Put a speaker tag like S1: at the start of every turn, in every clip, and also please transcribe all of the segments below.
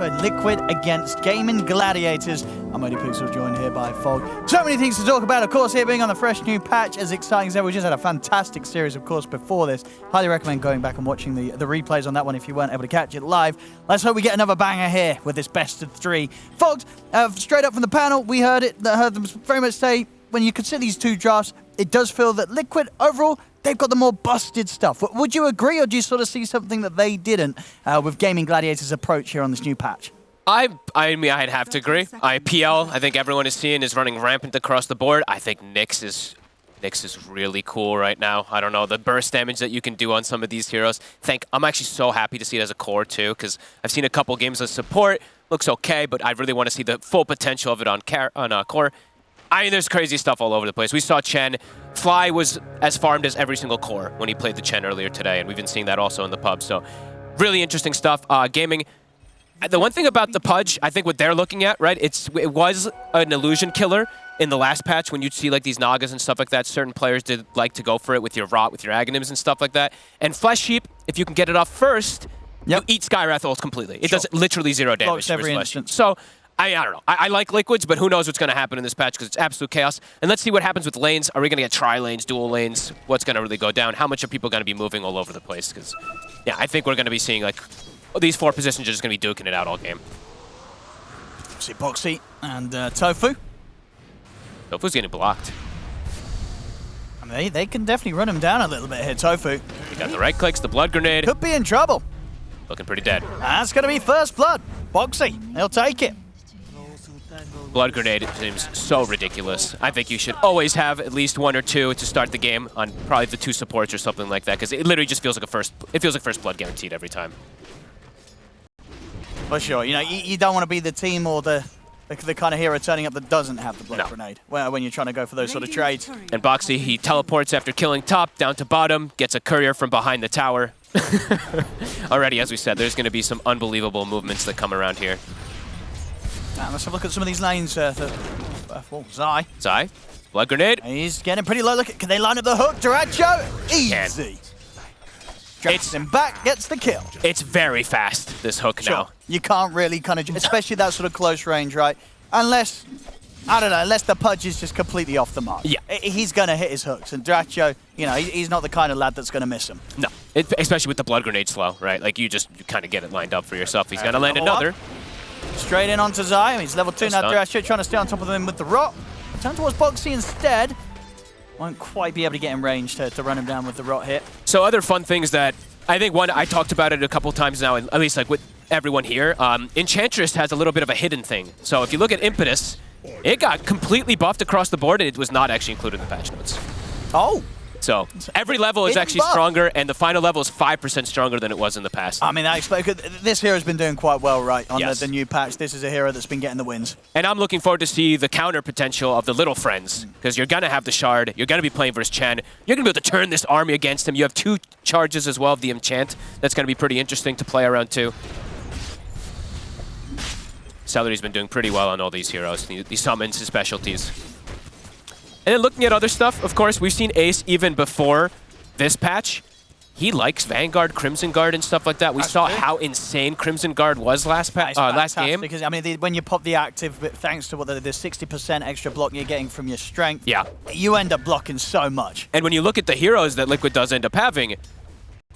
S1: for Liquid against Gaming Gladiators. I'm Eddie Pixel, joined here by Fog. So many things to talk about, of course, here being on the fresh new patch, as exciting as ever. We just had a fantastic series, of course, before this. Highly recommend going back and watching the replays on that one if you weren't able to catch it live. Let's hope we get another banger here with this best of three. Fog, straight up from the panel, we heard them very much say, when you consider these two drafts, it does feel that Liquid, overall, they've got the more busted stuff. Would you agree, or do you sort of see something that they didn't with Gaming Gladiators' approach here on this new patch?
S2: I mean, I'd have to agree. PL, I think everyone is seeing, is running rampant across the board. I think Nyx is really cool right now. I don't know, the burst damage that you can do on some of these heroes. I'm actually so happy to see it as a core too, because I've seen a couple games of support. Looks okay, but I really want to see the full potential of it on core. I mean, there's crazy stuff all over the place. We saw Chen. Fly was as farmed as every single core when he played the Chen earlier today, and we've been seeing that also in the pub. So really interesting stuff. Gaming. The one thing about the Pudge, I think what they're looking at, right, it was an illusion killer in the last patch when you'd see like these Nagas and stuff like that. Certain players did like to go for it with your Rot, with your Aghanims and stuff like that. And Flesh Heap, if you can get it off first, you eat Skywrath ults completely. It does literally 0 damage to every Flesh Heap. So I don't know. I like Liquids, but who knows what's going to happen in this patch because it's absolute chaos. And let's see what happens with lanes. Are we going to get tri-lanes, dual lanes? What's going to really go down? How much are people going to be moving all over the place? Because, yeah, I think we're going to be seeing, like, these 4 positions are just going to be duking it out all game.
S1: See Boxy and Tofu.
S2: Tofu's getting blocked.
S1: I mean, they can definitely run him down a little bit here, Tofu.
S2: He got the right clicks, the blood grenade.
S1: Could be in trouble.
S2: Looking pretty dead.
S1: That's going to be first blood. Boxy, he'll take it.
S2: Blood grenade seems so ridiculous. I think you should always have at least 1 or 2 to start the game on probably the 2 supports or something like that, because it literally just feels like first blood guaranteed every time.
S1: For sure. You know, you don't want to be the team or the kind of hero turning up that doesn't have the blood grenade when you're trying to go for those sort of trades.
S2: And Boxy, he teleports after killing top down to bottom, gets a courier from behind the tower. Already, as we said, there's going to be some unbelievable movements that come around here.
S1: Let's have a look at some of these lanes. Zai.
S2: Zai, blood grenade.
S1: He's getting pretty low. Look, can they line up the hook? Duracho, easy. Gets him back, gets the kill.
S2: It's very fast, this hook now.
S1: You can't really kind of, especially that sort of close range, right? Unless, I don't know, unless the Pudge is just completely off the mark.
S2: Yeah.
S1: He's going to hit his hooks. And Duracho, you know, he's not the kind of lad that's going to miss him.
S2: No, especially with the blood grenade slow, right? Like, you kind of get it lined up for yourself. He's going to land another.
S1: Straight in onto Zai. He's level 2 now. Duracho trying to stay on top of him with the Rot. Turn towards Boxy instead. Won't quite be able to get in range to run him down with the Rot hit.
S2: So other fun things that, I think one, I talked about it a couple times now, at least like with everyone here. Enchantress has a little bit of a hidden thing. So if you look at Impetus, it got completely buffed across the board, and it was not actually included in the patch notes.
S1: Oh.
S2: So every level is actually stronger, and the final level is 5% stronger than it was in the past.
S1: I mean, this hero's been doing quite well, right, on the new patch. This is a hero that's been getting the wins.
S2: And I'm looking forward to see the counter potential of the little friends, because you're going to have the Shard, you're going to be playing versus Chen, you're going to be able to turn this army against him. You have 2 charges as well of the Enchant. That's going to be pretty interesting to play around too. Celery's been doing pretty well on all these heroes, these summons, his specialties. And then looking at other stuff, of course, we've seen Ace even before this patch. He likes Vanguard, Crimson Guard, and stuff like that. We saw how insane Crimson Guard was last game.
S1: Because I mean, when you pop the active, thanks to the 60% extra block you're getting from your strength, you end up blocking so much.
S2: And when you look at the heroes that Liquid does end up having,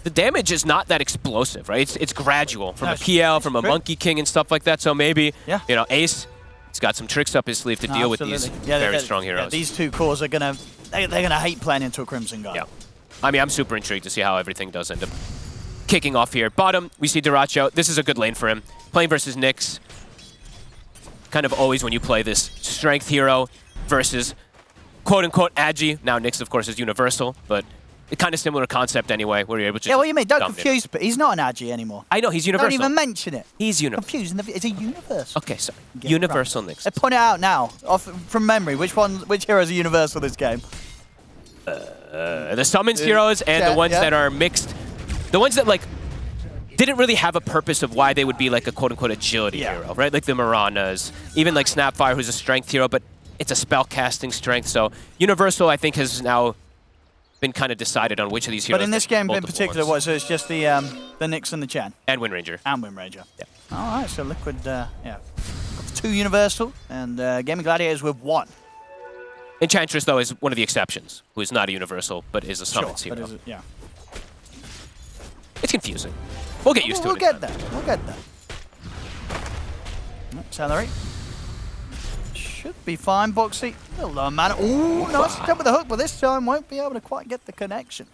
S2: the damage is not that explosive, right? It's gradual from a PL, from a Monkey King, and stuff like that. So maybe, you know, Ace. He's got some tricks up his sleeve to deal with these very strong heroes.
S1: Yeah, these 2 cores are they're gonna hate playing into a Crimson Guard.
S2: Yeah, I mean, I'm super intrigued to see how everything does end up kicking off here. Bottom, we see Duracho. This is a good lane for him. Playing versus Nyx. Kind of always when you play this strength hero versus quote-unquote Agi. Now Nyx, of course, is universal, but it's kind of similar concept anyway, where you're able to
S1: well, you mean, don't confuse, but he's not an Agi anymore.
S2: I know, he's universal.
S1: Don't even mention it.
S2: He's universal.
S1: Confusing. It's a universal.
S2: Okay, sorry. Universal Nyx.
S1: Point it out now, from memory. Which heroes are universal this game?
S2: The summons heroes and the ones that are mixed. The ones that, like, didn't really have a purpose of why they would be, like, a quote-unquote agility hero, right? Like the Miranas. Even, like, Snapfire, who's a strength hero, but it's a spell casting strength. So Universal, I think, has now been kind of decided on which of these heroes.
S1: But in this game in particular,
S2: ones.
S1: so it's just the Nyx and the Chen?
S2: And Wind Ranger.
S1: And Wind Ranger.
S2: Yeah.
S1: All right, so Liquid, yeah. Got the 2 Universal, and Gaming Gladiators with 1.
S2: Enchantress, though, is one of the exceptions, who is not a Universal, but is a summons
S1: Sure,
S2: hero.
S1: yeah.
S2: It's confusing. We'll get used to it.
S1: We'll get there. We'll get there. Celery. Should be fine, Boxy. Little low mana. Ooh, nice jump with the hook, but this time won't be able to quite get the connection.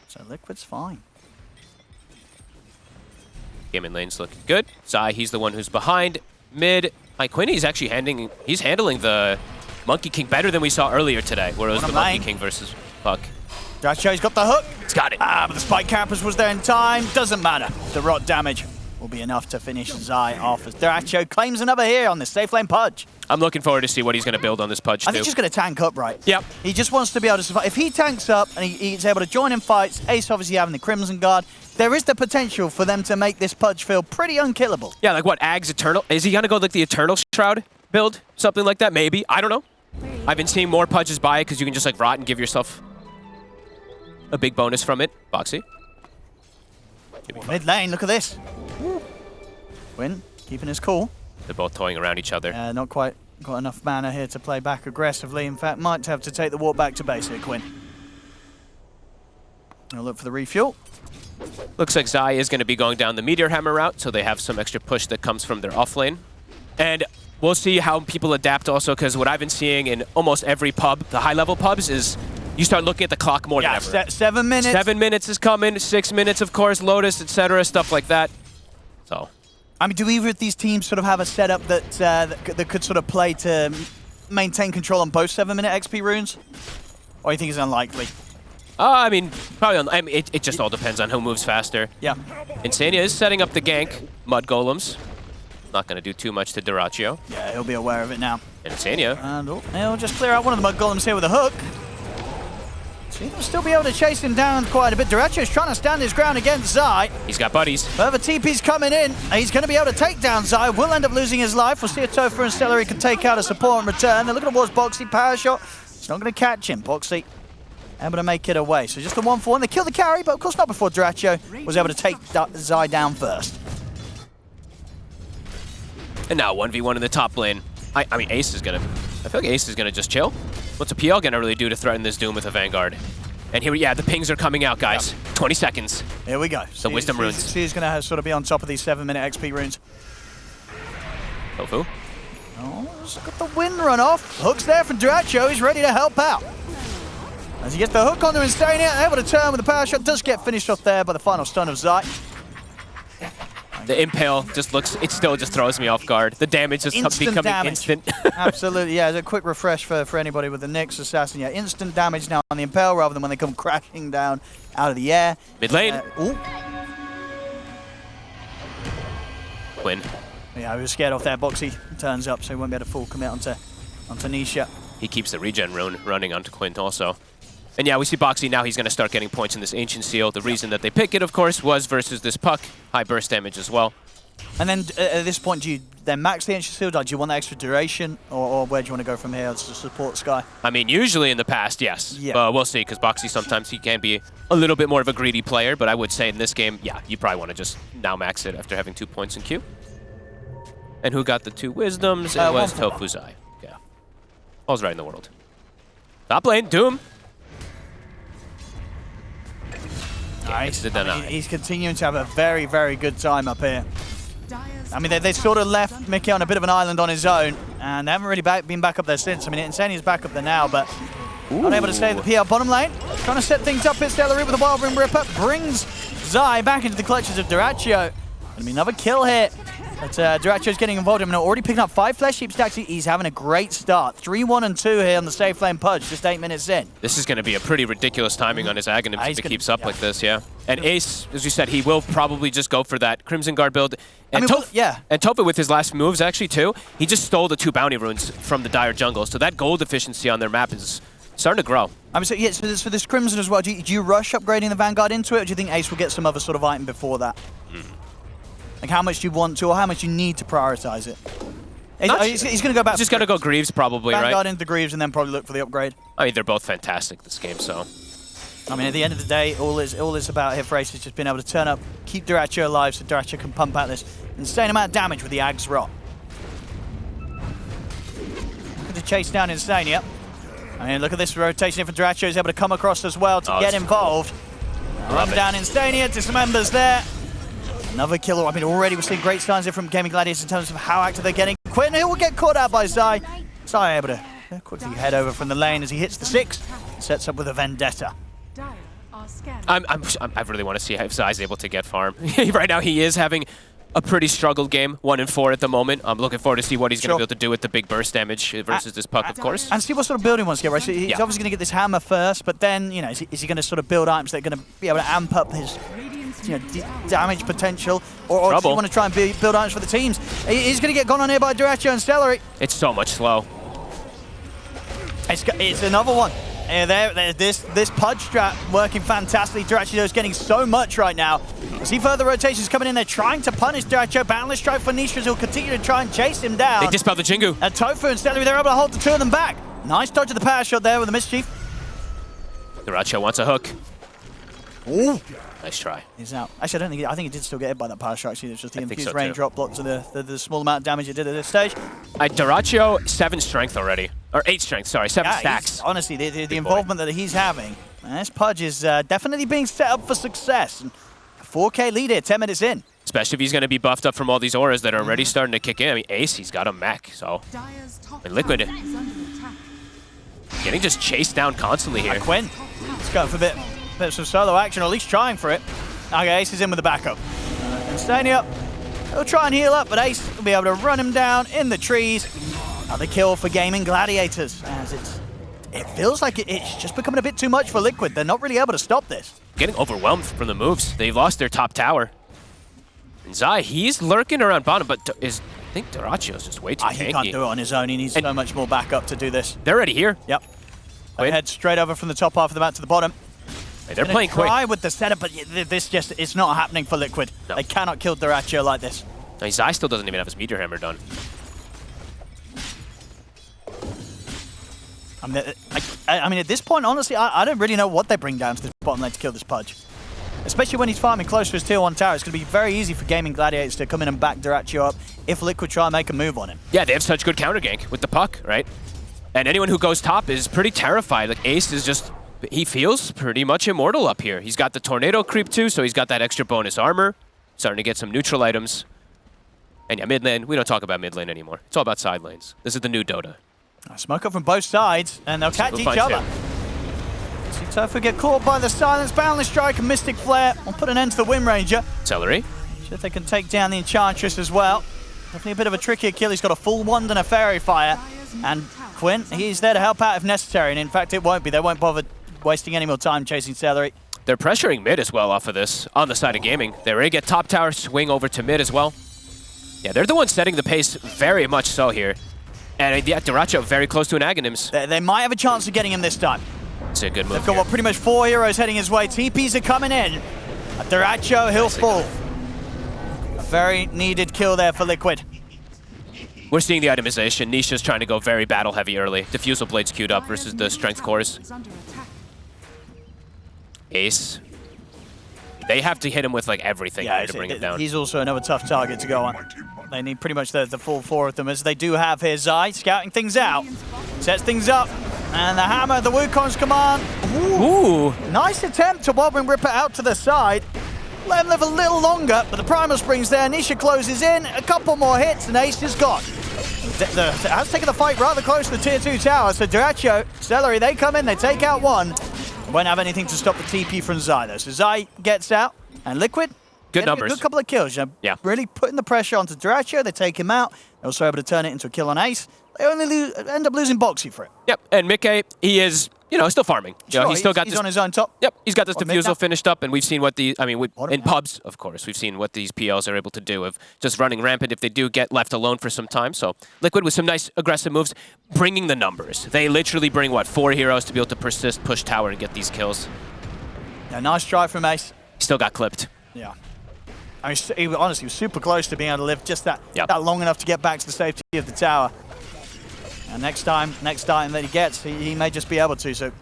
S1: So Liquid's fine.
S2: Gaming lane's looking good. Zai, he's the one who's behind. Mid, Quinny's actually handling the Monkey King better than we saw earlier today, where it was the Monkey King versus Puck.
S1: Dracho's got the hook.
S2: He's got it.
S1: But the Spike Campus was there in time. Doesn't matter. The rot damage will be enough to finish Zai off as Dracho claims another here on this safe lane Pudge.
S2: I'm looking forward to see what he's going to build on this Pudge,
S1: I think he's just going to tank up, right?
S2: Yep.
S1: He just wants to be able to survive. If he tanks up and he's able to join in fights, Ace obviously having the Crimson Guard, there is the potential for them to make this Pudge feel pretty unkillable. Yeah,
S2: like what, Ag's Eternal? Is he going to go like the Eternal Shroud build? Something like that, maybe? I don't know. I've been seeing more Pudges buy it because you can just like rot and give yourself a big bonus from it. Boxy.
S1: Mid lane, look at this. Win, keeping his cool.
S2: They're both toying around each other.
S1: Not quite got enough mana here to play back aggressively. In fact, might have to take the walk back to base here, Quinn. I'll look for the refuel.
S2: Looks like Zai is going to be going down the Meteor Hammer route, so they have some extra push that comes from their off lane. And we'll see how people adapt also, because what I've been seeing in almost every pub, the high-level pubs, is you start looking at the clock more than ever.
S1: 7 minutes.
S2: 7 minutes is coming, 6 minutes, of course, Lotus, etc., stuff like that. So,
S1: I mean, do either of these teams sort of have a setup that could sort of play to maintain control on both 7-minute XP runes? Or do you think it's unlikely?
S2: I mean, probably. It just all depends on who moves faster.
S1: Yeah.
S2: Insania is setting up the gank. Mud Golems. Not going to do too much to Dyrachyo.
S1: Yeah, he'll be aware of it now.
S2: Insania.
S1: And he'll just clear out one of the Mud Golems here with a hook. So he'll still be able to chase him down quite a bit. Dyrachyo's trying to stand his ground against Zai.
S2: He's got buddies.
S1: Further TP's coming in. He's going to be able to take down Zai. Will end up losing his life. We'll see if Topher and Celery can take out a support in return. They're looking towards Boxy. Power shot. It's not going to catch him. Boxy able to make it away. So just the 1-for-1. They kill the carry, but of course not before Dyrachyo was able to take Zai down first.
S2: And now 1v1 in the top lane. I mean, Ace is going to... I feel like Ace is going to just chill. What's a PL going to really do to threaten this Doom with a Vanguard? And here, yeah, the pings are coming out, guys. Yep. 20 seconds.
S1: Here we go.
S2: The Wisdom runes.
S1: She's going to sort of be on top of these 7-minute XP runes.
S2: Tofu.
S1: Oh, he's got the wind run off. Hook's there from Dyrachyo. He's ready to help out. As he gets the hook onto Insania, able to turn with the power shot. Does get finished off there by the final stun of Zai.
S2: The Impale just looks, it still just throws me off guard. The damage just becoming instant.
S1: Absolutely, yeah. It's a quick refresh for anybody with the Nyx Assassin. Yeah, instant damage now on the Impale rather than when they come crashing down out of the air.
S2: Mid lane. Win.
S1: Yeah, we were scared off there. Boxy turns up, so he won't be able to full commit onto Nisha.
S2: He keeps the regen rune running onto Quint also. And yeah, we see Boxy now. He's going to start getting points in this Ancient Seal. The reason that they pick it, of course, was versus this Puck. High burst damage as well.
S1: And then at this point, do you then max the Ancient Seal? Do you want the extra duration? Or where do you want to go from here to support Sky?
S2: I mean, usually in the past, yes.
S1: Yeah.
S2: But we'll see, because Boxy sometimes he can be a little bit more of a greedy player. But I would say in this game, yeah, you probably want to just now max it after having 2 points in queue. And who got the 2 wisdoms? It was Tofu Zai. Yeah. All's right in the world. Top lane, Doom.
S1: Nice. He's continuing to have a very, very good time up here. I mean, they sort of left Mickey on a bit of an island on his own, and they haven't really been back up there since. I mean, Insania's back up there now, but unable to save the PL bottom lane. Trying to set things up here. Celery with a Wild Rim Ripper brings Zai back into the clutches of Dyrachyo. Gonna be another kill here. But Dyrachyo's getting involved. I mean, already picking up 5 Flesh Heap stacks. He's having a great start. 3-1 and 2 here on the safe lane Pudge, just 8 minutes in.
S2: This is going to be a pretty ridiculous timing on his Aghanim if he keeps up like this, yeah. And Ace, as you said, he will probably just go for that Crimson Guard build. And And Tofu with his last moves, actually, too, he just stole the 2 bounty runes from the Dire Jungle. So that gold efficiency on their map is starting to grow.
S1: I mean, so yeah, so for this Crimson as well, do you rush upgrading the Vanguard into it, or do you think Ace will get some other sort of item before that? Like how much do you want to, or how much you need to prioritize it? He's going to go back.
S2: He's just going to go Greaves probably,
S1: Vanguard
S2: right?
S1: into the Greaves and then probably look for the upgrade.
S2: I mean, they're both fantastic this game, so.
S1: I mean, at the end of the day, all it's about here for Ace is just being able to turn up, keep Dyrachyo alive so Dyrachyo can pump out this insane amount of damage with the Ag's Rot. Looking to chase down Insania. I mean, look at this rotation here for Dyrachyo. He's able to come across as well to get involved. Run down Insania, dismembers there. Another killer. I mean, already we're seeing great signs here from Gaming Gladiators in terms of how active they're getting. Quinn, he will get caught out by Zai. Zai able to quickly head over from the lane as he hits the 6. Sets up with a Vendetta.
S2: I really want to see if Zai's able to get farm. Right now, he is having a pretty struggled game, 1-4 at the moment. I'm looking forward to see what he's going to be able to do with the big burst damage versus this puck, of course.
S1: And see what sort of building he wants to get, right? So he's obviously going to get this hammer first, but then, you know, is he going to sort of build items that are going to be able to amp up his, you know, damage potential? Or does he want to try and build items for the teams? He's going to get gone on here by Dyrachyo and Celery.
S2: It's so much slow.
S1: It's another one. This Pudge strat working fantastically. Dyrachyo is getting so much right now. I see further rotations coming in. They're trying to punish Dyrachyo. Boundless strike for Nishas, who'll continue to try and chase him down.
S2: They dispel the Jingu.
S1: And Tofu and Celery, they're able to hold the 2 of them back. Nice dodge of the power shot there with the Mischief.
S2: Dyrachyo wants a hook.
S1: Ooh.
S2: Nice try.
S1: He's out. Actually, I think he did still get hit by that power strike. It's just the infused rain drop block to the small amount of damage it did at this stage.
S2: Dyrachyo, 7 strength already. Or 8 strength, sorry. 7 stacks.
S1: Honestly, the involvement that he's having. And this Pudge is definitely being set up for success. And a 4K lead here, 10 minutes in.
S2: Especially if he's going to be buffed up from all these auras that are already starting to kick in. I mean, Ace, he's got a mech, so... And Liquid... Getting just chased down constantly here.
S1: Quinn, let's go for a bit of some solo action, or at least trying for it. Okay, Ace is in with the backup. Insania, he'll try and heal up, but Ace will be able to run him down in the trees. Another kill for Gaming Gladiators, as it feels like it's just becoming a bit too much for Liquid. They're not really able to stop this.
S2: Getting overwhelmed from the moves. They've lost their top tower. And Zai, he's lurking around bottom, but I think Dyrachyo's just way too tanky.
S1: He can't do it on his own. He needs so much more backup to do this.
S2: They're already here.
S1: Yep. They head straight over from the top half of the map to the bottom.
S2: Hey, they're playing quick.
S1: Try with the setup, but this just it's not happening for Liquid. No. They cannot kill Dyrachyo like this.
S2: No, Zai still doesn't even have his Meteor Hammer done.
S1: I mean, at this point, honestly, I don't really know what they bring down to this bottom lane to kill this Pudge. Especially when he's farming close to his tier 1 tower. It's going to be very easy for Gaming Gladiators to come in and back Dyrachyo up if Liquid try and make a move on him.
S2: Yeah, they have such good counter gank with the puck, right? And anyone who goes top is pretty terrified. Like, Ace is just... He feels pretty much immortal up here. He's got the Tornado creep too, so he's got that extra bonus armor. Starting to get some neutral items. And yeah, mid lane, we don't talk about mid lane anymore. It's all about side lanes. This is the new Dota.
S1: Smoke up from both sides, and they'll catch each other. See Tofu get caught by the silence, Boundless Strike and Mystic Flare. We'll put an end to the Wind Ranger.
S2: Celery.
S1: See if they can take down the Enchantress as well. Definitely a bit of a trickier kill. He's got a full wand and a Fairy Fire. And Quinn, he's there to help out if necessary. And in fact, it won't be. They won't bother wasting any more time chasing Celery.
S2: They're pressuring mid as well off of this, on the side of Gaming. They're ready to get top tower, swing over to mid as well. Yeah, they're the ones setting the pace very much so here. And yeah, Dyrachyo very close to an Aghanims.
S1: They might have a chance of getting him this time.
S2: It's a good move.
S1: They've got pretty much 4 heroes heading his way. TPs are coming in. Dyrachyo, he'll fall. A very needed kill there for Liquid.
S2: We're seeing the itemization. Nisha's trying to go very battle heavy early. Diffusal blades queued up versus the strength cores. Ace. They have to hit him with like everything to bring him down.
S1: He's also another tough target to go on. They need pretty much the full 4 of them, as they do have here Zai scouting things out. Sets things up. And the hammer, the Wukong's command. Ooh. Nice attempt to Wobbling Ripper out to the side. Let him live a little longer, but the Primal Spring's there. Nisha closes in. A couple more hits, and Ace is gone. Has taken the fight rather close to the tier 2 tower. So Dyrachyo, Celery, they come in, they take out one. Won't have anything to stop the TP from Zai, though. So Zai gets out, and Liquid,
S2: good numbers.
S1: A good couple of kills. Yeah. Really putting the pressure onto Dyrachyo. They take him out. They're also able to turn it into a kill on Ace. They only end up losing Boxy for it.
S2: Yep, and Mickey, he is, still farming.
S1: Sure, he's on his own top.
S2: Yep, he's got this diffusal finished up, and we've seen what in pubs, of course, we've seen what these PLs are able to do of just running rampant if they do get left alone for some time. So Liquid with some nice aggressive moves, bringing the numbers. They literally bring, 4 heroes to be able to persist, push tower, and get these kills.
S1: Yeah, nice try from Ace.
S2: Still got clipped.
S1: Yeah. I mean, he honestly was super close to being able to live just that long enough to get back to the safety of the tower. And next time that he gets, he may just be able to. So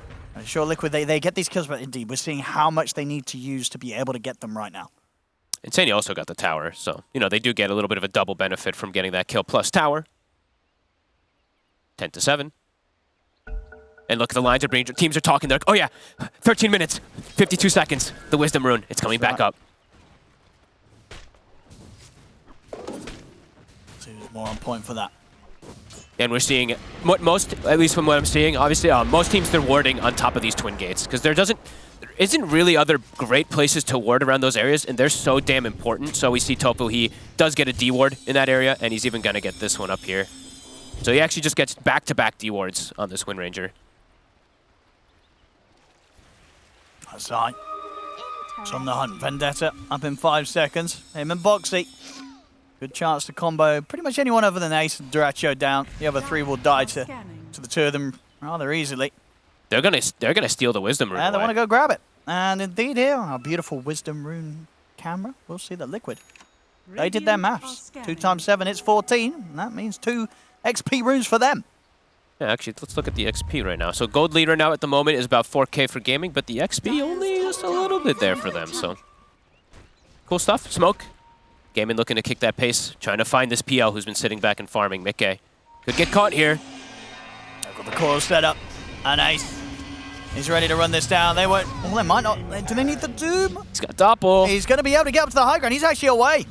S1: Sure, Liquid, they get these kills, but indeed, we're seeing how much they need to use to be able to get them right now.
S2: Insania also got the tower, so, you know, they do get a little bit of a double benefit from getting that kill plus tower. 10-7. And look, the lines are being, teams are talking, they're like, oh yeah, 13 minutes, 52 seconds, the Wisdom Rune, it's coming back up.
S1: So who's more on point for that?
S2: And we're seeing most, at least from what I'm seeing, obviously, most teams they're warding on top of these twin gates because there isn't really other great places to ward around those areas, and they're so damn important. So we see Tofu, he does get a D-ward in that area, and he's even going to get this one up here. So he actually just gets back-to-back D-wards on this Wind Ranger.
S1: That's right. It's on the hunt. Vendetta up in 5 seconds. Him and Boxy. Good chance to combo pretty much anyone other than Ace and Duracho down. The other 3 will die to the 2 of them rather easily.
S2: They're gonna steal the Wisdom Rune.
S1: And they want to go grab it. And indeed here, our beautiful Wisdom Rune camera. We'll see the Liquid. They did their maths. 2 times 7, it's 14. And that means 2 XP runes for them.
S2: Yeah, actually, let's look at the XP right now. So gold leader now at the moment is about 4K for gaming, but the XP only just a little bit there for them. So cool stuff. Smoke. Gaming looking to kick that pace, trying to find this PL who's been sitting back and farming. Mickey could get caught here.
S1: They've got the core set up. And Ace is ready to run this down. They won't. Well, they might not. Do they need the Doom?
S2: He's got Doppel.
S1: He's going to be able to get up to the high ground. He's actually away.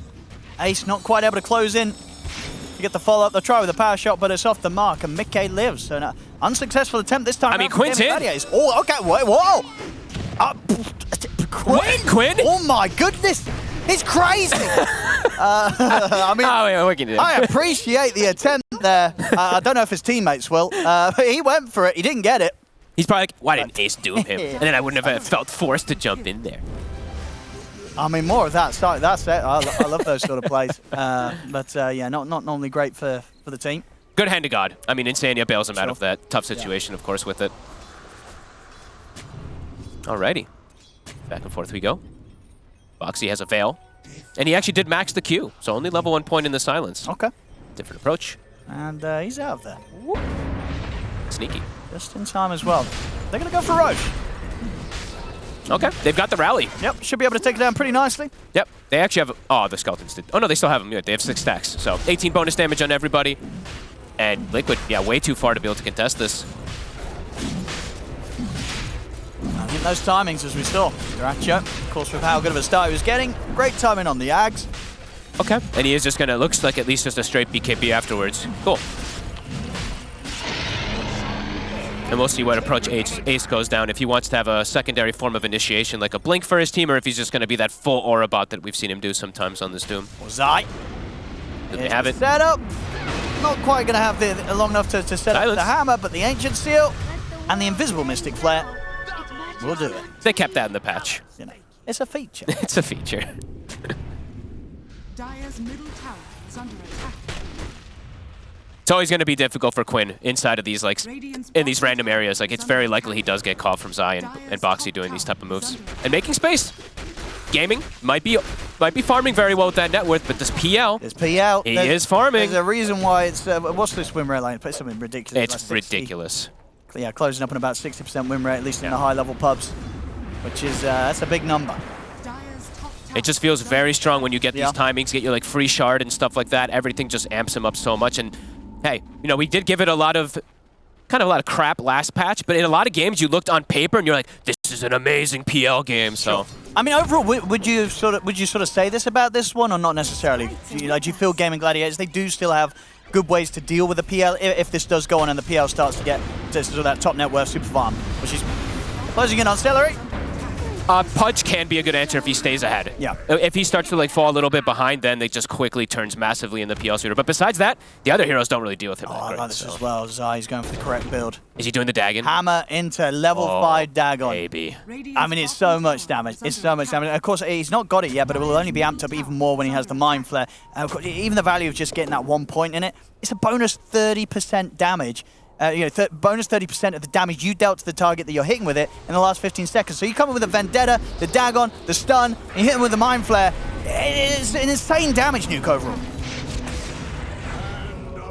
S1: Ace not quite able to close in to get the follow-up. They'll try with a power shot, but it's off the mark. And Mickey lives. So an unsuccessful attempt this time.
S2: I mean, Quinn's in.
S1: Oh, okay. Whoa.
S2: Quinn?
S1: Oh, my goodness. It's crazy. I mean,
S2: what can you do?
S1: I appreciate the attempt there. I don't know if his teammates will, but he went for it. He didn't get it.
S2: He's probably like, why didn't Ace doom him? And then I wouldn't have felt forced to jump in there.
S1: I mean, more of that. Sorry, that's it. I love those sort of plays. Yeah, not normally great for the team.
S2: Good hand to God. I mean, Insania bails him out of that tough situation, of course, with it. Alrighty. Back and forth we go. Boxy has a Veil. And he actually did max the Q, so only level 1 point in the silence.
S1: Okay.
S2: Different approach.
S1: And he's out of there.
S2: Sneaky.
S1: Just in time as well. They're going to go for Roche.
S2: Okay, they've got the rally.
S1: Yep, should be able to take it down pretty nicely.
S2: Yep, they actually have... Oh, the Skeletons did... Oh, no, they still have them. They have 6 stacks. So 18 bonus damage on everybody. And Liquid, yeah, way too far to be able to contest this.
S1: I think those timings, as we saw. Duracho, of course, with how good of a start he was getting. Great timing on the Ags.
S2: Okay, and he is just going to... Looks like at least just a straight BKB afterwards. Cool. And we'll see what approach Ace goes down, if he wants to have a secondary form of initiation, like a Blink for his team, or if he's just going to be that full aura bot that we've seen him do sometimes on this Doom.
S1: Zai.
S2: Do they have it?
S1: Set up. Not quite going to have the long enough to set up the hammer, but the Ancient Seal and the Invisible Mystic Flare will do it.
S2: They kept that in the patch.
S1: You know, it's a feature.
S2: It's a feature.
S3: Dire's middle tower is under attack.
S2: It's always going to be difficult for Quinn inside of these, like, in these random areas. Like, it's very likely he does get caught from Zai and Boxy doing these type of moves. And making space. Gaming might be farming very well with that net worth, but this PL,
S1: There's PL.
S2: he is farming.
S1: There's a reason why it's... what's this win rate like? It's something ridiculous.
S2: It's
S1: like
S2: ridiculous.
S1: Yeah, closing up on about 60% win rate, at least in the high-level pubs, which is... that's a big number.
S2: It just feels very strong when you get these timings, get your, like, free shard and stuff like that. Everything just amps him up so much. And hey, you know, we did give it a lot of crap last patch, but in a lot of games you looked on paper and you're like, this is an amazing PL game. So,
S1: I mean, overall, would you sort of say this about this one, or not necessarily? Do you feel Gaming Gladiators, they do still have good ways to deal with the PL if this does go on and the PL starts to get to sort of that top net worth super farm, which is closing in on Celery.
S2: Pudge can be a good answer if he stays ahead.
S1: Yeah.
S2: If he starts to like fall a little bit behind, then it just quickly turns massively in the PL suitor. But besides that, the other heroes don't really deal with him.
S1: I like this as well. Zai's going for the correct build.
S2: Is he doing the Dagon?
S1: Hammer into level 5 Dagon.
S2: Baby.
S1: I mean, it's so much damage. It's so much damage. Of course, he's not got it yet, but it will only be amped up even more when he has the Mind Flare. And of course, even the value of just getting that 1 point in it, it's a bonus 30% damage. Bonus 30% of the damage you dealt to the target that you're hitting with it in the last 15 seconds. So you come in with a Vendetta, the Dagon, the Stun, and you hit him with the Mind Flare. It's an insane damage nuke overall.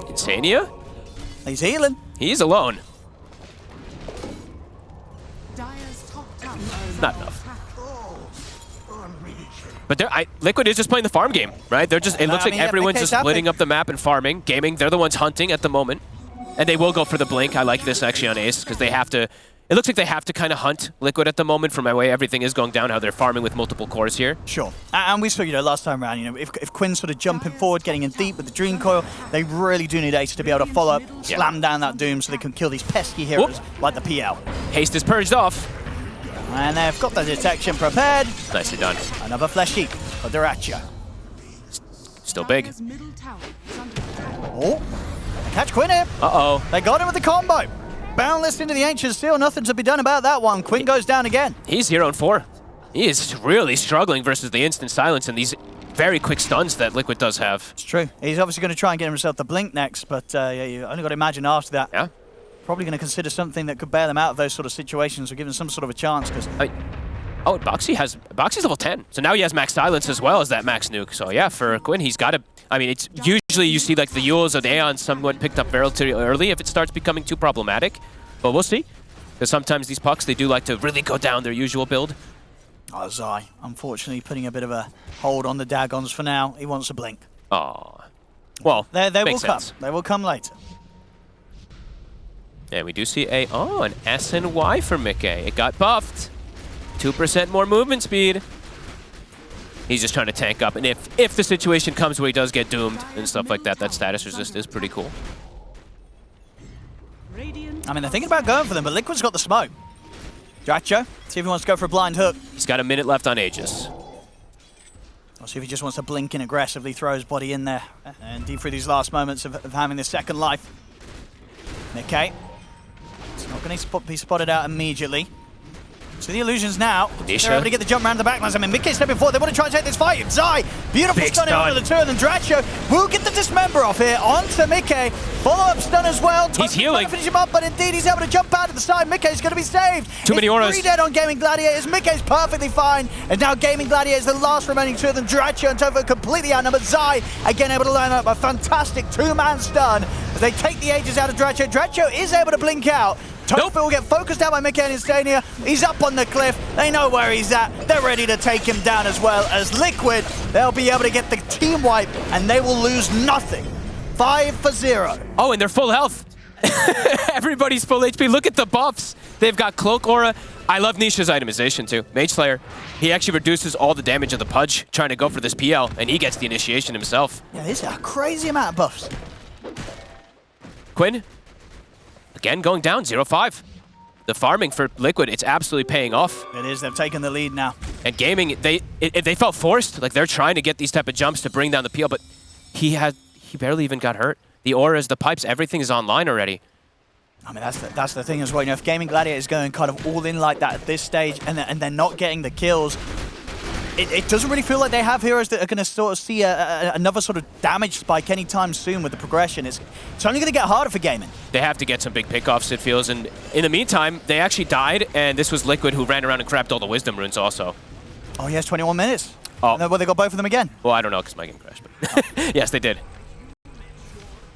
S2: Insania?
S1: He's healing.
S2: He's alone. not enough. But Liquid is just playing the farm game, right? They're just. It looks like everyone's just splitting up the map and farming. Gaming, they're the ones hunting at the moment, and they will go for the blink. I like this actually on Ace because they have to. It looks like they have to kind of hunt Liquid at the moment from the way everything is going down, how they're farming with multiple cores here.
S1: Sure. And we saw, last time around, if Quinn's sort of jumping forward, getting in deep with the Dream Coil, they really do need Ace to be able to follow up, slam down that Doom so they can kill these pesky heroes like the PL.
S2: Haste is purged off.
S1: And they've got the detection prepared.
S2: Nicely done.
S1: Another flesh heap for Duracho.
S2: Still big.
S1: Oh, catch Quinn here.
S2: Uh-oh.
S1: They got him with the combo. Boundless into the Ancient Steel, nothing to be done about that one. Quinn goes down again.
S2: He's 0-4. He is really struggling versus the instant silence and these very quick stuns that Liquid does have.
S1: It's true. He's obviously going to try and get himself the blink next, but you only got to imagine after that.
S2: Yeah.
S1: Probably going to consider something that could bail them out of those sort of situations or give them some sort of a chance. Because
S2: Boxy's level 10, so now he has max silence as well as that max nuke. So yeah, for Quinn, he's got to. I mean, it's usually you see like the Yules or the Aeons somewhat picked up very early if it starts becoming too problematic, but we'll see. Because sometimes these pucks, they do like to really go down their usual build.
S1: Oh, Zai, unfortunately putting a bit of a hold on the Dagons for now. He wants a blink.
S2: Oh, well,
S1: they will
S2: sense.
S1: come. They will come later.
S2: And we do see an S and Y for Mickey. It got buffed. 2% more movement speed. He's just trying to tank up. And if the situation comes where he does get doomed and stuff like that, that status resist is pretty cool.
S1: I mean, they're thinking about going for them, but Liquid's got the smoke. Dracho, see if he wants to go for a blind hook.
S2: He's got a minute left on Aegis.
S1: I'll see if he just wants to blink in aggressively, throw his body in there, and deep through these last moments of having this second life. Mickey. It's not going to be spotted out immediately. So the illusions now. They're able to get the jump around the backlines. I mean, Mickey's stepping forward. They want to try and take this fight. Zai, beautiful stun onto the two, and then Dracho will get the dismember off here onto Mickey. Follow-up stun as well.
S2: He's healing.
S1: To finish him up, but indeed he's able to jump out to the side. Mickey's going to be saved.
S2: Too many auras.
S1: 3 dead on Gaming Gladiators. Mickey's perfectly fine. And now Gaming Gladiators, the last remaining two of them. Dracho and Topher completely outnumbered. Zai, again, able to line up a fantastic two-man stun as they take the Aegis out of Dracho. Dracho is able to blink out. Topher will get focused out by Mickey and Instania. He's up on the cliff. They know where he's at. They're ready to take him down as well as Liquid. They'll be able to get the team wipe, and they will lose nothing. 5-0.
S2: Oh, and they're full health. Everybody's full HP. Look at the buffs. They've got Cloak Aura. I love Nisha's itemization too. Mage Slayer, he actually reduces all the damage of the Pudge trying to go for this PL, and he gets the initiation himself.
S1: Yeah, this is a crazy amount of buffs.
S2: Quinn, again going down, 0-5. The farming for Liquid, it's absolutely paying off.
S1: It is. They've taken the lead now.
S2: And Gaming, they felt forced. Like they're trying to get these type of jumps to bring down the PL, but he barely even got hurt. The auras, the pipes, everything is online already.
S1: I mean, that's the thing as well. If Gaming Gladiator is going kind of all in like that at this stage, and they're not getting the kills, it doesn't really feel like they have heroes that are going to sort of see another sort of damage spike anytime soon with the progression. It's only going to get harder for Gaming.
S2: They have to get some big pickoffs, it feels. And in the meantime, they actually died, and this was Liquid who ran around and grabbed all the Wisdom runes also.
S1: Oh, yes, 21 minutes.
S2: Oh.
S1: Well, they got both of them again.
S2: Well, I don't know because my game crashed. But yes, they did.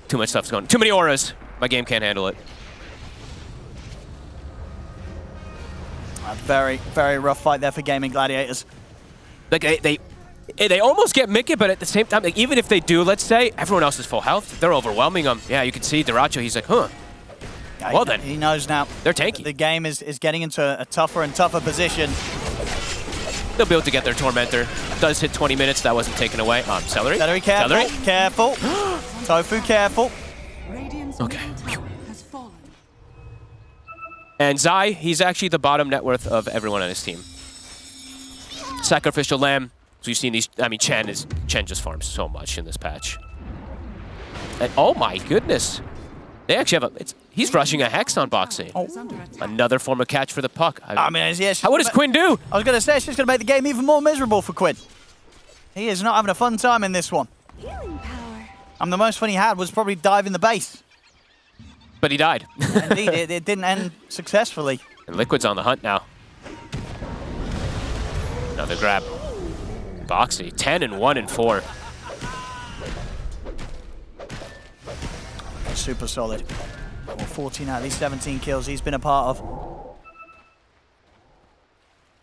S2: Too much stuff's going. Too many auras. My game can't handle it.
S1: A very, very rough fight there for Gaming Gladiators.
S2: Like they almost get Mickey, but at the same time, like, even if they do, let's say, everyone else is full health. They're overwhelming them. Yeah, you can see Duracho, he's like, huh.
S1: Yeah,
S2: well then.
S1: He knows now.
S2: They're tanky.
S1: The game is getting into a tougher and tougher position.
S2: They'll be able to get their Tormentor. Does hit 20 minutes. That wasn't taken away. Celery.
S1: Celery, careful.
S2: Celery.
S1: Careful. Tofu, careful.
S2: Okay. And Zai, he's actually the bottom net worth of everyone on his team. Sacrificial Lamb. So you've seen these. I mean, Chen just farms so much in this patch. And oh my goodness, they actually have he's rushing a Hex on Boxy.
S1: Oh.
S2: Another form of catch for the puck.
S1: I mean, yes.
S2: What does Quinn do?
S1: I was going to say it's just going to make the game even more miserable for Quinn. He is not having a fun time in this one.
S3: Healing power.
S1: The most fun he had was probably diving the base.
S2: But he died.
S1: Indeed, it didn't end successfully.
S2: And Liquid's on the hunt now. Another grab. Boxy, 10-1-4.
S1: Super solid. 14 out of these 17 kills he's been a part of.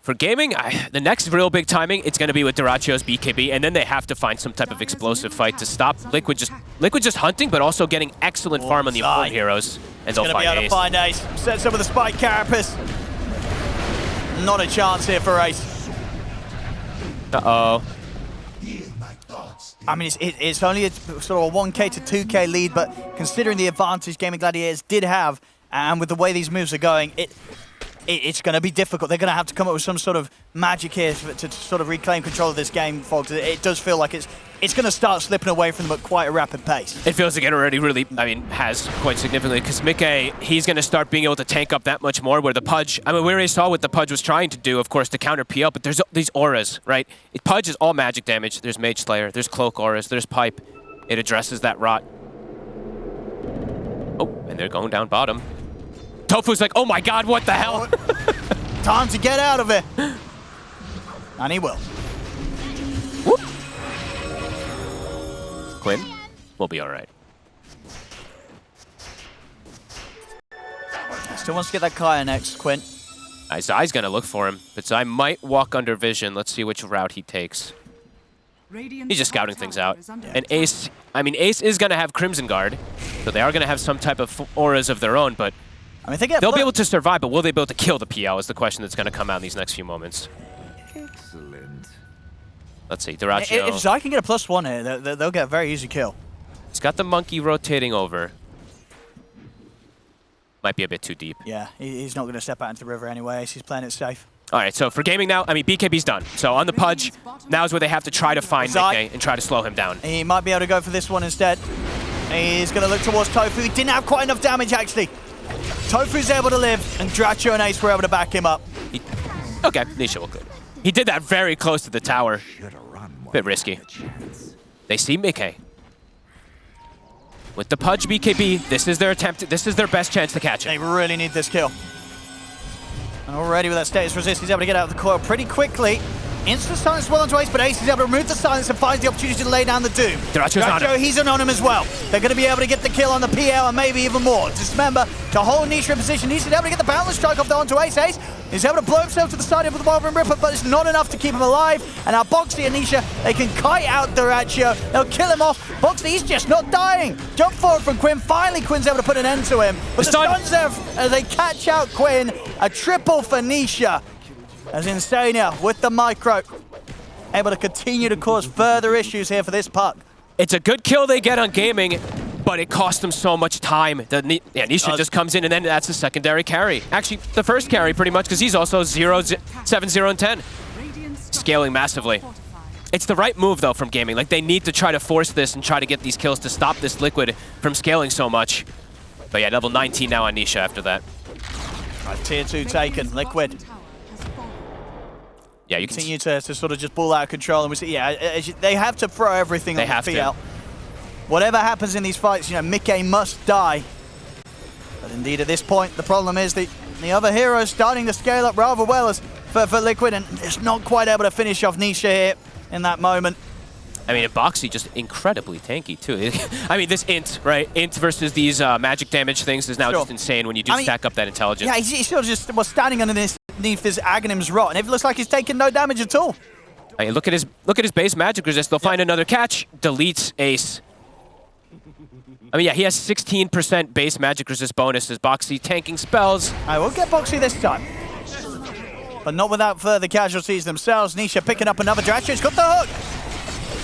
S2: For gaming, the next real big timing, it's going to be with Duracio's BKB, and then they have to find some type of explosive fight to stop Liquid just hunting, but also getting excellent farm on the important heroes. And they'll
S1: Gonna be able to find Ace. Sets up with a spike carapace. Not a chance here for Ace.
S2: Uh-oh.
S1: I mean, it's only a sort of a 1K to 2K lead, but considering the advantage Gaming Gladiators did have, and with the way these moves are going, it's going to be difficult. They're going to have to come up with some sort of magic here to sort of reclaim control of this game, folks. It does feel like it's going to start slipping away from them at quite a rapid pace.
S2: It feels like it already really, has quite significantly, because Mickey, he's going to start being able to tank up that much more, where the Pudge, we already saw what the Pudge was trying to do, of course, to counter PL, but there's these auras, right? Pudge is all magic damage. There's Mage Slayer, there's Cloak auras, there's Pipe. It addresses that rot. Oh, and they're going down bottom. Tofu's like, oh my god, what the hell?
S1: Time to get out of it. And he will.
S2: Whoop. Quinn, we'll be all right.
S1: Still wants to get that Kaya next, Quinn.
S2: Zai's gonna look for him, but Zai might walk under vision. Let's see which route he takes. He's just scouting things out. And Ace, Ace is gonna have Crimson Guard, so they are gonna have some type of auras of their own, but they'll be able to survive, but will they be able to kill the PL is the question that's going to come out in these next few moments.
S4: Excellent.
S2: Let's see, Duracio.
S1: If Zai can get a +1 here, they'll get a very easy kill.
S2: He's got the monkey rotating over. Might be a bit too deep.
S1: Yeah, he's not going to step out into the river anyway. He's playing it safe.
S2: All right, so for gaming now, BKB's done. So on the Pudge, now is where they have to try to find Mickey and try to slow him down.
S1: He might be able to go for this one instead. He's going to look towards Tofu. He didn't have quite enough damage, actually. Tofu's able to live, and Dracho and Ace were able to back him up.
S2: Okay, Nisha will good. He did that very close to the tower. Bit risky. They see Mickey. With the Pudge BKB, this is their attempt. This is their best chance to catch him.
S1: They really need this kill. And already with that status resist, he's able to get out of the coil pretty quickly. Instant silence well onto Ace, but Ace is able to remove the silence and finds the opportunity to lay down the Doom.
S2: Dracho,
S1: he's on him as well. They're going to be able to get the kill on the PL and maybe even more. Dismember to hold Nisha in position. Nisha's able to get the balance strike off there onto Ace. Ace is able to blow himself to the side of the Wild Ripper, but it's not enough to keep him alive. And now Boxy and Nisha, they can kite out Duracio. They'll kill him off. Boxy, he's just not dying. Jump forward from Quinn. Finally, Quinn's able to put an end to him. But the stun's there as they catch out Quinn. A triple for Nisha. As Insania with the micro, able to continue to cause further issues here for this puck.
S2: It's a good kill they get on gaming, but it cost them so much time. Nisha just comes in, and then that's the secondary carry. Actually, the first carry pretty much, because he's also 0, 7, 0, and 10. Scaling massively. It's the right move, though, from gaming. Like, they need to try to force this and try to get these kills to stop this Liquid from scaling so much. But yeah, level 19 now on Nisha after that.
S1: Tier 2 taken, Liquid.
S2: Yeah, you can
S1: continue to sort of just ball out of control, and we see, they have to throw everything on the field. Whatever happens in these fights, Mickey must die. But indeed, at this point, the problem is the other heroes starting to scale up rather well as for Liquid, and it's not quite able to finish off Nisha here in that moment.
S2: Boxy just incredibly tanky, too. This int, right? Int versus these magic damage things is now just insane when you do stack up that intelligence.
S1: Yeah, he's sort of just standing underneath this Aghanim's rot, and it looks like he's taking no damage at all.
S2: Look at his base magic resist. They'll find another catch. Deletes Ace. He has 16% base magic resist bonuses. Boxy tanking spells.
S1: I will get Boxy this time. But not without further casualties themselves. Nisha picking up another Duracho's got the hook.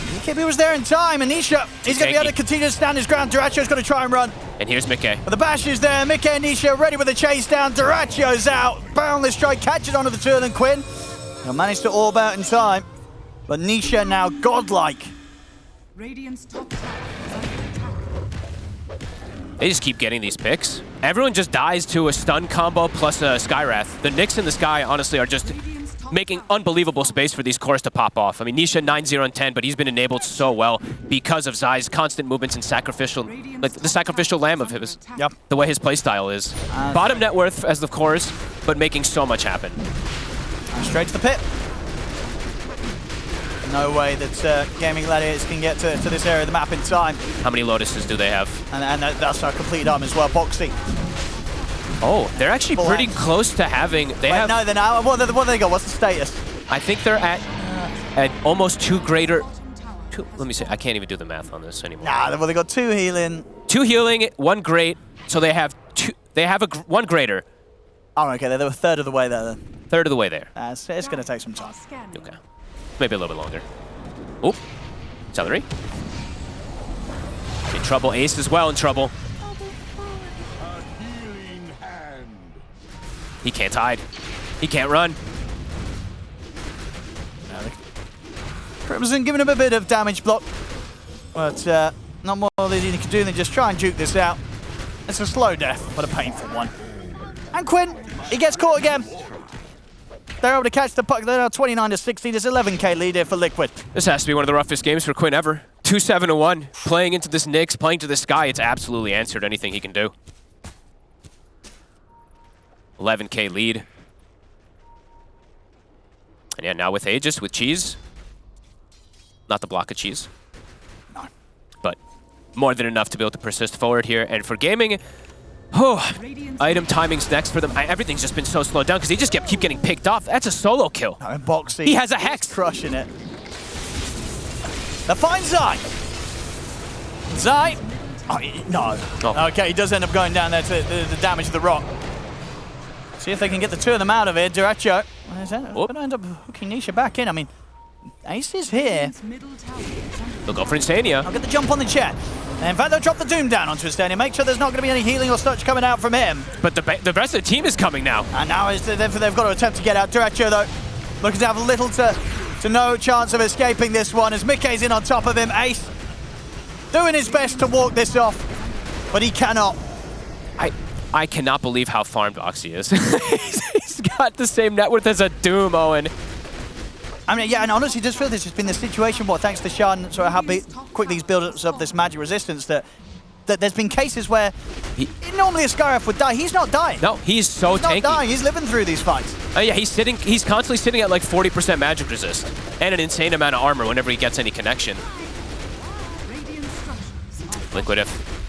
S1: BKB was there in time, and Nisha, he's going to be able to continue to stand his ground. Duracho's going to try and run.
S2: And here's Mickey.
S1: But the bash is there. Mickey and Nisha ready with the chase down. Duracho's out. Boundless strike catches onto the two of them. Quinn. He'll manage to orb out in time. But Nisha now godlike.
S3: Radiant's top tower is under attack.
S2: They just keep getting these picks. Everyone just dies to a stun combo plus a Skywrath. The Nyx in the sky, honestly, are just making unbelievable space for these cores to pop off. Nisha 9-0 and 10, but he's been enabled so well because of Zai's constant movements and sacrificial, like the sacrificial lamb of his, the way his playstyle is. Bottom net worth as the cores, but making so much happen.
S1: Straight to the pit. No way that Gaming Gladiators can get to this area of the map in time.
S2: How many Lotuses do they have?
S1: And that's a complete arm as well. Boxy
S2: Oh, they're actually
S1: Full
S2: pretty
S1: hands.
S2: close to having. They
S1: Wait,
S2: have.
S1: no, they're now. What do they got? What's the status?
S2: I think they're at almost 2 greater.
S3: Bottom tower is
S2: Let me see. I can't even do the math on this anymore.
S1: Nah, well, they got 2 healing.
S2: 2 healing, 1 great. So they have 2. They have 1 greater.
S1: Oh, okay, they were a third of the way there then.
S2: Third of the way there.
S1: It's going to take some time.
S3: scanning.
S2: Okay. Maybe a little bit longer. Oop. Celery. In trouble. Ace as well in trouble. He can't hide. He can't run.
S1: Crimson giving him a bit of damage block. But not more than he can do than just try and juke this out. It's a slow death, but a painful one. And Quinn, he gets caught again. They're able to catch the puck. They're now 29-16. It's 11k lead here for Liquid.
S2: This has to be one of the roughest games for Quinn ever. 2-7-1. Playing into this Nyx, playing to this Sky, it's absolutely answered anything he can do. 11k lead. And yeah, now with Aegis, with Cheese. Not the block of cheese.
S1: No.
S2: But more than enough to be able to persist forward here. And for gaming, item timing's next for them. Everything's just been so slowed down because they just keep getting picked off. That's a solo kill.
S1: No, and Boxy.
S2: He has a Hex.
S1: Crushing it. They find Zai. Zai. Oh, no.
S2: Oh.
S1: Okay, he does end up going down there to the damage of the rock. See if they can get the 2 of them out of here. Duracho. Going to end up hooking Nisha back in. I mean, Ace is here.
S3: Radiant's middle tower is under
S2: They'll go for Instania.
S1: I'll get the jump on the chat. And in fact, they'll drop the Doom down onto Instania. Make sure there's not going to be any healing or such coming out from him.
S2: But the rest of the team is coming now.
S1: And now they've got to attempt to get out. Duracho, though, looking to have little to no chance of escaping this one as Mickey's in on top of him. Ace doing his best to walk this off, but he cannot.
S2: I cannot believe how farmed Oxy is. He's got the same net worth as a Doom, Owen.
S1: I mean, yeah, and honestly, just feel this has been the situation, thanks to Shan, sort of how quickly he's built up this magic resistance, that there's been cases where normally a Scarif would die. He's not dying.
S2: No, he's so tanky.
S1: He's not dying. He's living through these fights.
S2: Yeah, he's constantly sitting at like 40% magic resist and an insane amount of armor whenever he gets any connection.
S3: radiant structures.
S2: Liquid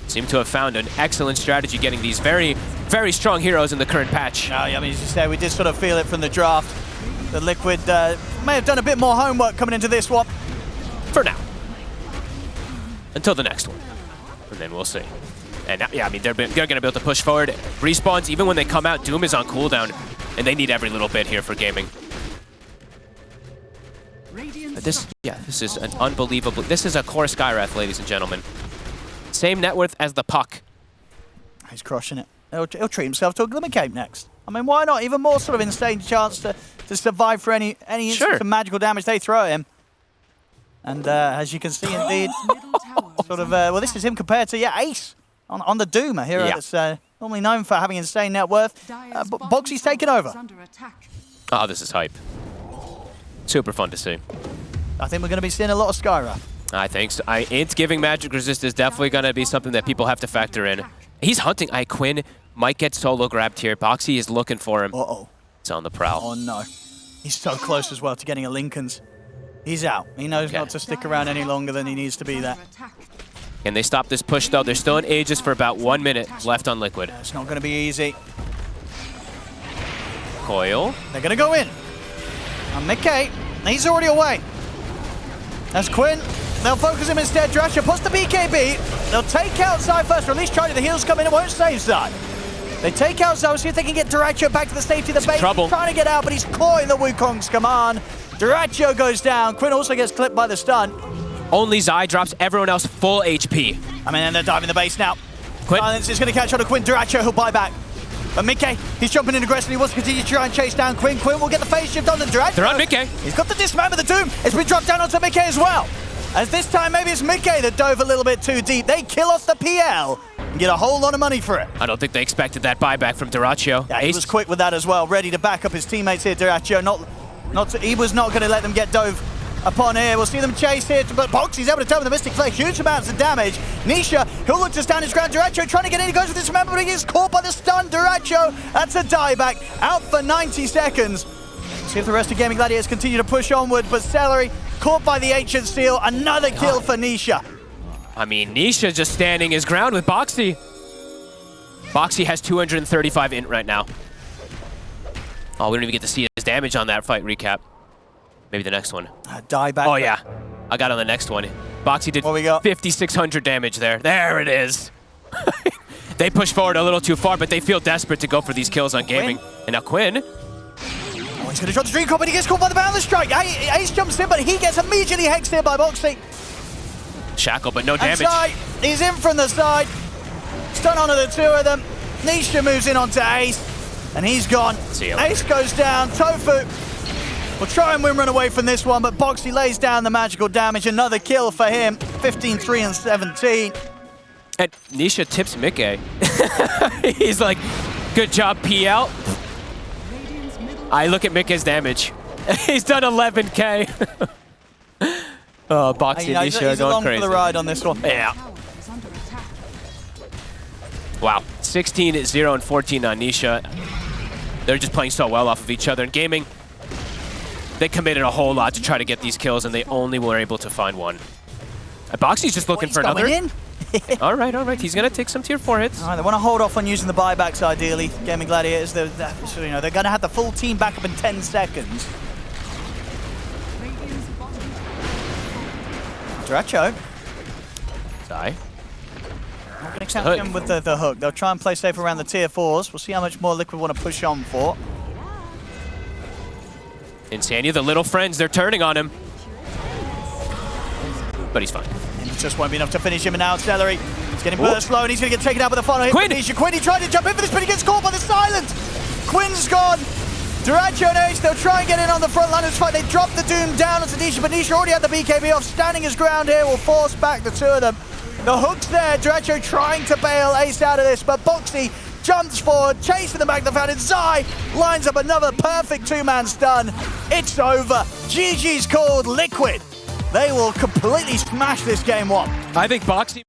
S2: seem to have found an excellent strategy getting these very, very strong heroes in the current patch.
S1: No, I mean, as you say, we did sort of feel it from the draft. The Liquid may have done a bit more homework coming into this one.
S2: For now. Until the next one. And then we'll see. And now, yeah, I mean, they're going to be able to push forward. Respawns, even when they come out, Doom is on cooldown. And they need every little bit here for gaming.
S3: Radiant
S2: This is an unbelievable... This is a core Skywrath, ladies and gentlemen. Same net worth as the puck.
S1: He's crushing it. He'll treat himself to a Glimmer Cape next. I mean, why not? Even more sort of insane chance to survive for any instance of magical damage they throw at him. And as you can see, indeed,
S3: middle tower is
S1: sort of,
S3: under
S1: well, this is him compared to, Ace on the Doom, a hero that's normally known for having insane net worth.
S3: Dire's
S1: But
S3: bottom
S1: Boxy's
S3: tower
S1: taken over.
S3: is under attack.
S2: Oh, this is hype. Super fun to see.
S1: I think we're going to be seeing a lot of Skyra.
S2: I think so. It's giving magic resist is definitely going to be something that people have to factor in. He's hunting. Quinn might get solo grabbed here. Boxy is looking for him.
S1: Uh-oh.
S2: It's on the prowl.
S1: Oh, no. He's so close as well to getting a Lincoln's. He's out. He knows not to stick around any longer than he needs to be there.
S3: Under attack.
S2: Can they stop this push, though? They're still in Aegis for about 1 minute left on Liquid.
S1: It's not going to be easy.
S2: Coil.
S1: They're going to go in. And Mickey, he's already away. That's Quinn. They'll focus him instead. Drasher puts the BKB. They'll take out Zai first, or at least try to. The heals come in. It won't save Zai. They take out Zai, see if they can get Duracho back to the safety of the base.
S2: Trouble.
S1: He's trying to get out, but he's caught in the Wukong's command. Duracho goes down. Quinn also gets clipped by the stun.
S2: Only Zai drops everyone else full HP.
S1: I mean, and they're diving the base now.
S2: Quinn.
S1: Silence is going to catch on to Quinn. Duracho, he'll buy back. But Mickey, he's jumping in aggressively. He wants to continue to try and chase down Quinn. Quinn will get the phase shift on the Duracho.
S2: They're on Mickey.
S1: He's got the dismember, the Doom. It's been dropped down onto Mickey as well. As this time, maybe it's Mickey that dove a little bit too deep. They kill off the PL and get a whole lot of money for it.
S2: I don't think they expected that buyback from Duracho.
S1: Yeah, he was quick with that as well, ready to back up his teammates here, Duracho. He was not going to let them get dove upon here. We'll see them chase here, but Boxy's able to turn with the Mystic Flare. Huge amounts of damage. Nisha, he'll look to stand his ground. Duracho trying to get in. He goes with this remember, but he gets caught by the stun. Duracho, that's a dieback. Out for 90 seconds. See if the rest of Gaming Gladiators continue to push onward, but Celery caught by the Ancient Seal. Another kill for Nisha.
S2: I mean, Nisha just standing his ground with Boxy. Boxy has 235 int right now. Oh, we don't even get to see his damage on that fight recap. Maybe the next one.
S1: Die back.
S2: Oh, yeah. I got on the next one. Boxy did 5,600 damage there. There it is. They push forward a little too far, but they feel desperate to go for these kills on gaming. And now Quinn.
S1: Oh, he's going to drop the Dream Core, but he gets caught by the Boundless Strike. Ace jumps in, but he gets immediately hexed here by Boxy.
S2: Shackle, but no damage.
S1: He's in from the side. Stun onto the two of them. Nisha moves in onto Ace, and he's gone. Ace goes down. Tofu will try and win run away from this one, but Boxy lays down the magical damage. Another kill for him. 15, 3, and 17.
S2: And Nisha tips Mickey. He's like, good job, PL. I look at Mickey's damage. He's done 11K. Oh, Boxy and Nisha
S1: he's
S2: going
S1: along
S2: crazy.
S1: for the ride on this one.
S2: Yeah. Wow. 16, 0, and 14 on Nisha. They're just playing so well off of each other. In gaming, they committed a whole lot to try to get these kills, and they only were able to find one. Boxy's just looking for another. All right. He's going to take some tier 4 hits.
S1: All right, they want to hold off on using the buybacks, ideally. Gaming Gladiators, they're going to have the full team back up in 10 seconds. Dracho.
S2: Zai.
S1: Not going to count him with the hook. They'll try and play safe around the tier 4s. We'll see how much more Liquid want to push on for.
S2: Insania, the little friends, they're turning on him. But he's fine.
S1: And it just won't be enough to finish him, and now Celery. He's getting burst slow, and he's going to get taken out with the final hit. Quinn, he tried to jump in for this, but he gets caught by the silence. Quinn's gone. Duracho and Ace, they'll try and get in on the front line of this fight. They drop the Doom down onto Nisha, but Nisha already had the BKB off. Standing his ground here will force back the two of them. The hook's there. Duracho trying to bail Ace out of this, but Boxy jumps forward, chasing them back to the fountain. Zai lines up another perfect two-man stun. It's over. GG's called. Liquid. They will completely smash this game one.
S2: I think Boxy...